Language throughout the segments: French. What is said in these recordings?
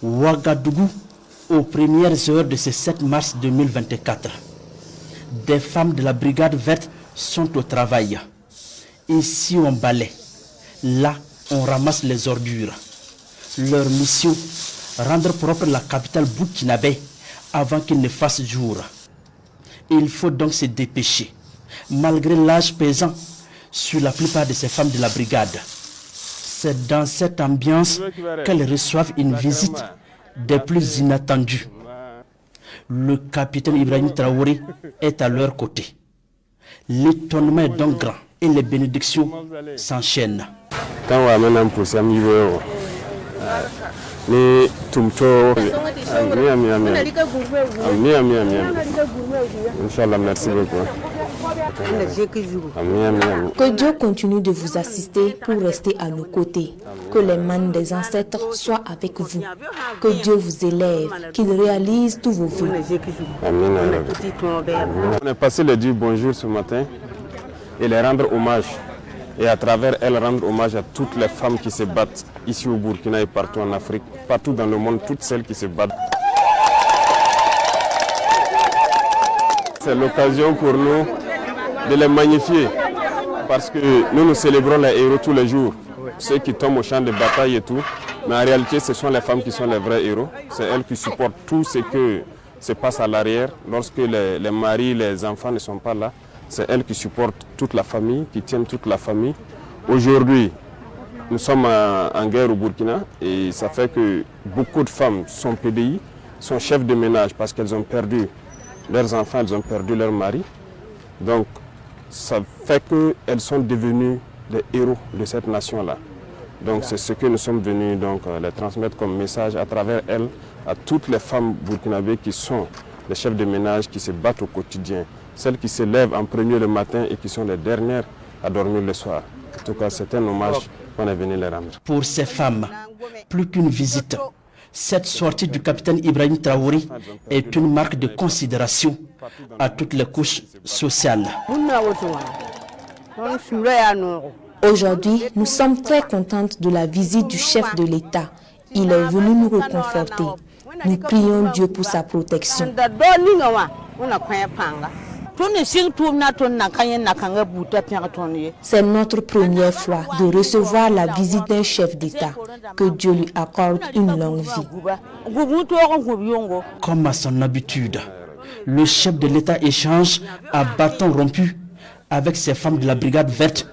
Ouagadougou, aux premières heures de ce 7 mars 2024. Des femmes de la brigade verte sont au travail. Ici on balaie, là on ramasse les ordures. Leur mission, rendre propre la capitale burkinabé avant qu'il ne fasse jour. Il faut donc se dépêcher, malgré l'âge pesant sur la plupart de ces femmes de la brigade. C'est dans cette ambiance qu'elles reçoivent une visite des plus inattendues. Le capitaine Ibrahim Traoré est à leur côté. L'étonnement est donc grand et les bénédictions s'enchaînent. Inch'Allah, merci beaucoup. Que Dieu continue de vous assister pour rester à nos côtés. Que les mains des ancêtres soient avec vous. Que Dieu vous élève, qu'il réalise tous vos vœux. On est passé le dire bonjour ce matin et les rendre hommage. Et à travers elles, rendre hommage à toutes les femmes qui se battent ici au Burkina et partout en Afrique, partout dans le monde, toutes celles qui se battent. C'est l'occasion pour nous de les magnifier parce que nous célébrons les héros tous les jours, ceux qui tombent au champ de bataille et tout, mais en réalité ce sont les femmes qui sont les vrais héros, c'est elles qui supportent tout ce qui se passe à l'arrière lorsque les maris, les enfants ne sont pas là, c'est elles qui supportent toute la famille, qui tiennent toute la famille. Aujourd'hui, nous sommes en guerre au Burkina et ça fait que beaucoup de femmes sont PDI, sont chefs de ménage parce qu'elles ont perdu leurs enfants, elles ont perdu leur mari. Donc, ça fait qu'elles sont devenues les héros de cette nation-là. Donc, c'est ce que nous sommes venus donc, les transmettre comme message à travers elles, à toutes les femmes burkinabées qui sont les chefs de ménage, qui se battent au quotidien. Celles qui se lèvent en premier le matin et qui sont les dernières à dormir le soir. En tout cas, c'est un hommage qu'on est venu les rendre. Pour ces femmes, plus qu'une visite, cette sortie du capitaine Ibrahim Traoré est une marque de considération à toutes les couches sociales. Aujourd'hui, nous sommes très contentes de la visite du chef de l'État. Il est venu nous réconforter. Nous prions Dieu pour sa protection. C'est notre première fois de recevoir la visite d'un chef d'État. Que Dieu lui accorde une longue vie. Comme à son habitude, le chef de l'État échange à bâton rompu avec ces femmes de la brigade verte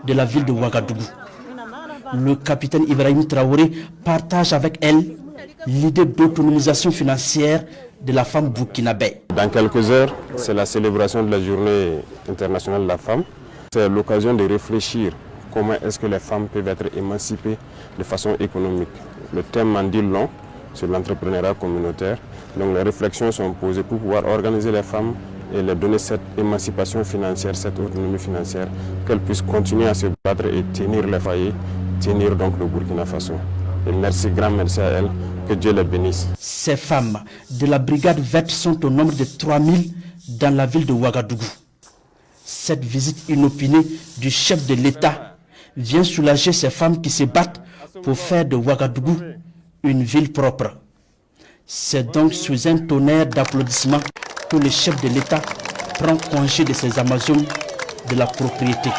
de la ville de Ouagadougou. Le capitaine Ibrahim Traoré partage avec elle l'idée d'autonomisation financière de la femme burkinabé. Dans quelques heures, c'est la célébration de la journée internationale de la femme. C'est l'occasion de réfléchir comment est-ce que les femmes peuvent être émancipées de façon économique. Le thème en dit long sur l'entrepreneuriat communautaire. Donc les réflexions sont posées pour pouvoir organiser les femmes et leur donner cette émancipation financière, cette autonomie financière, qu'elles puissent continuer à se battre et tenir les foyers, tenir donc le Burkina Faso. Et merci, grand merci à elles. Que Dieu les bénisse. Ces femmes de la brigade verte sont au nombre de 3000 dans la ville de Ouagadougou. Cette visite inopinée du chef de l'État vient soulager ces femmes qui se battent pour faire de Ouagadougou une ville propre. C'est donc sous un tonnerre d'applaudissements que le chef de l'État prend congé de ses Amazones de la propriété.